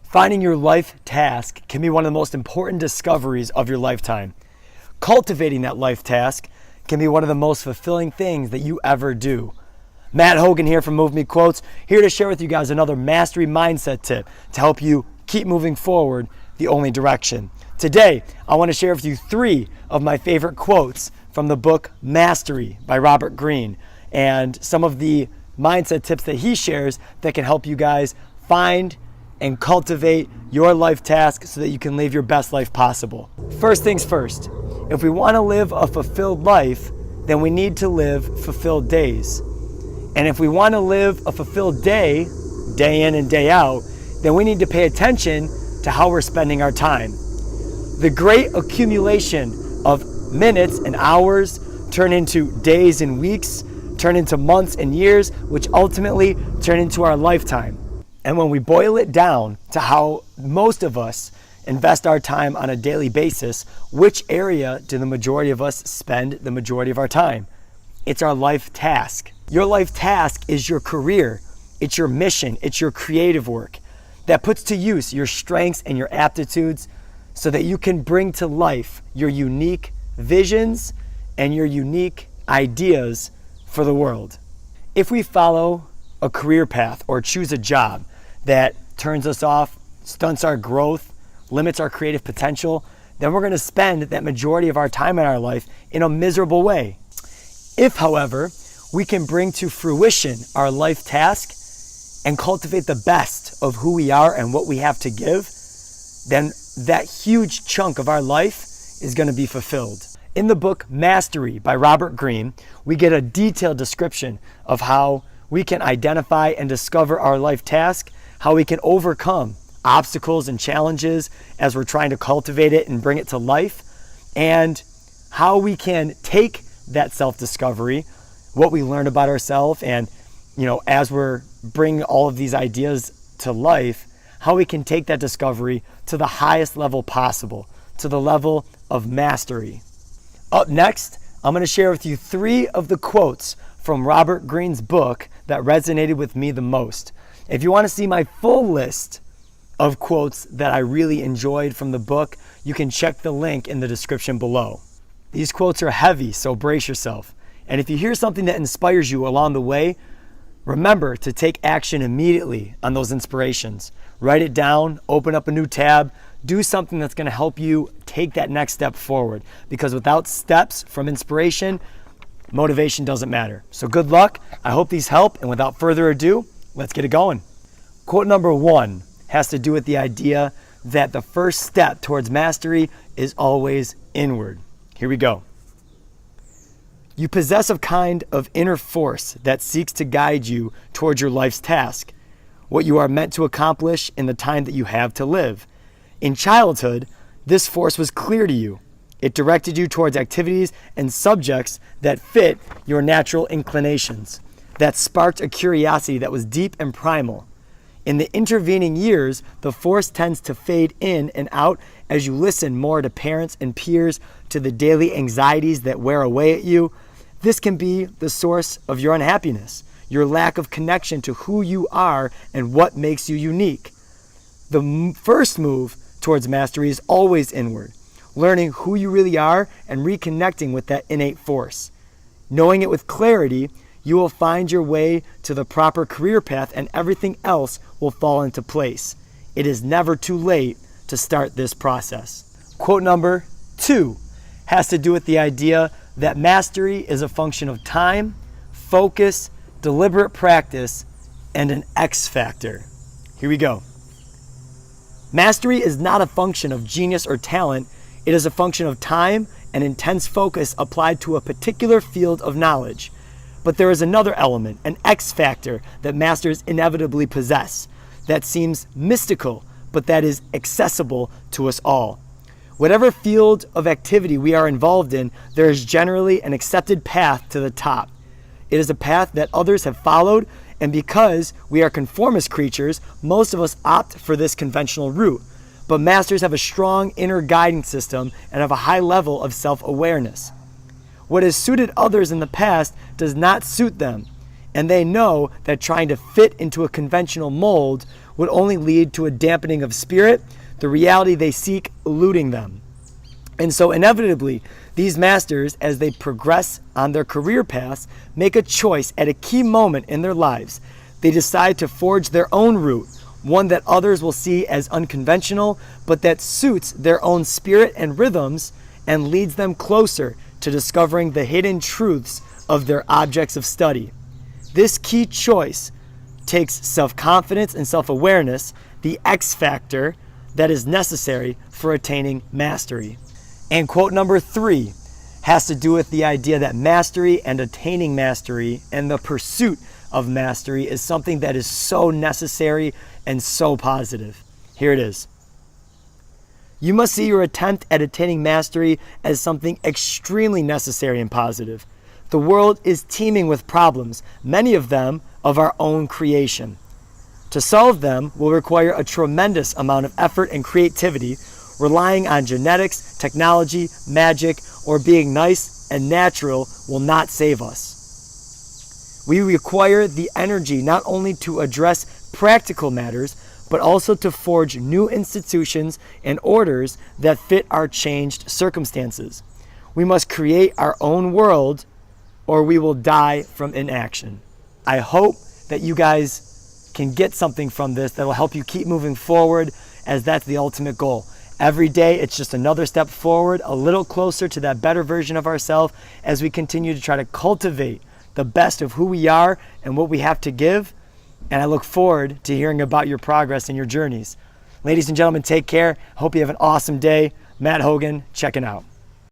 Finding your life task can be one of the most important discoveries of your lifetime. Cultivating that life task can be one of the most fulfilling things that you ever do. Matt Hogan here from MoveMe Quotes, here to share with you guys another mastery mindset tip to help you keep moving forward the only direction. Today, I want to share with you 3 of my favorite quotes from the book Mastery by Robert Greene, and some of the mindset tips that he shares that can help you guys find and cultivate your life task so that you can live your best life possible. First things first, if we want to live a fulfilled life, then we need to live fulfilled days. And if we want to live a fulfilled day, day in and day out, then we need to pay attention to how we're spending our time. The great accumulation of minutes and hours turn into days and weeks, turn into months and years, which ultimately turn into our lifetime. And when we boil it down to how most of us invest our time on a daily basis, which area do the majority of us spend the majority of our time? It's our life task. Your life task is your career, it's your mission, it's your creative work that puts to use your strengths and your aptitudes so that you can bring to life your unique visions and your unique ideas for the world. If we follow a career path or choose a job that turns us off, stunts our growth, limits our creative potential, then we're going to spend that majority of our time in our life in a miserable way. If, however, we can bring to fruition our life task and cultivate the best of who we are and what we have to give, then that huge chunk of our life is going to be fulfilled. In the book Mastery by Robert Greene, we get a detailed description of how we can identify and discover our life task, how we can overcome obstacles and challenges as we're trying to cultivate it and bring it to life, and how we can take that self-discovery, what we learn about ourselves, and as we're bringing all of these ideas to life, how we can take that discovery to the highest level possible, to the level of mastery. Up next, I'm going to share with you 3 of the quotes from Robert Greene's book that resonated with me the most. If you want to see my full list of quotes that I really enjoyed from the book, you can check the link in the description below. These quotes are heavy, so brace yourself. And if you hear something that inspires you along the way, remember to take action immediately on those inspirations. Write it down, open up a new tab, do something that's going to help you take that next step forward. Because without steps from inspiration, motivation doesn't matter. So good luck. I hope these help. And without further ado, let's get it going. Quote number 1 has to do with the idea that the first step towards mastery is always inward. Here we go. You possess a kind of inner force that seeks to guide you towards your life's task, what you are meant to accomplish in the time that you have to live. In childhood, this force was clear to you. It directed you towards activities and subjects that fit your natural inclinations, that sparked a curiosity that was deep and primal. In the intervening years, the force tends to fade in and out as you listen more to parents and peers, to the daily anxieties that wear away at you. This can be the source of your unhappiness, your lack of connection to who you are and what makes you unique. The first move towards mastery is always inward, learning who you really are and reconnecting with that innate force. Knowing it with clarity, you will find your way to the proper career path and everything else will fall into place. It is never too late to start this process. Quote number 2 has to do with the idea that mastery is a function of time, focus, deliberate practice, and an X factor. Here we go. Mastery is not a function of genius or talent. It is a function of time and intense focus applied to a particular field of knowledge. But there is another element, an X factor, that masters inevitably possess, that seems mystical, but that is accessible to us all. Whatever field of activity we are involved in, there is generally an accepted path to the top. It is a path that others have followed, and because we are conformist creatures, most of us opt for this conventional route. But masters have a strong inner guiding system and have a high level of self-awareness. What has suited others in the past does not suit them, and they know that trying to fit into a conventional mold would only lead to a dampening of spirit, the reality they seek eluding them. And so inevitably, these masters, as they progress on their career paths, make a choice at a key moment in their lives. They decide to forge their own route, one that others will see as unconventional, but that suits their own spirit and rhythms and leads them closer to discovering the hidden truths of their objects of study. This key choice takes self-confidence and self-awareness, the X factor that is necessary for attaining mastery. And quote number 3 has to do with the idea that mastery and attaining mastery and the pursuit of mastery is something that is so necessary and so positive. Here it is. You must see your attempt at attaining mastery as something extremely necessary and positive. The world is teeming with problems, many of them of our own creation. To solve them will require a tremendous amount of effort and creativity. Relying on genetics, technology, magic, or being nice and natural will not save us. We require the energy not only to address practical matters, but also to forge new institutions and orders that fit our changed circumstances. We must create our own world, or we will die from inaction. I hope that you guys can get something from this that will help you keep moving forward, as that's the ultimate goal. Every day, it's just another step forward, a little closer to that better version of ourselves as we continue to try to cultivate the best of who we are and what we have to give. And I look forward to hearing about your progress and your journeys. Ladies and gentlemen, take care. Hope you have an awesome day. Matt Hogan, checking out.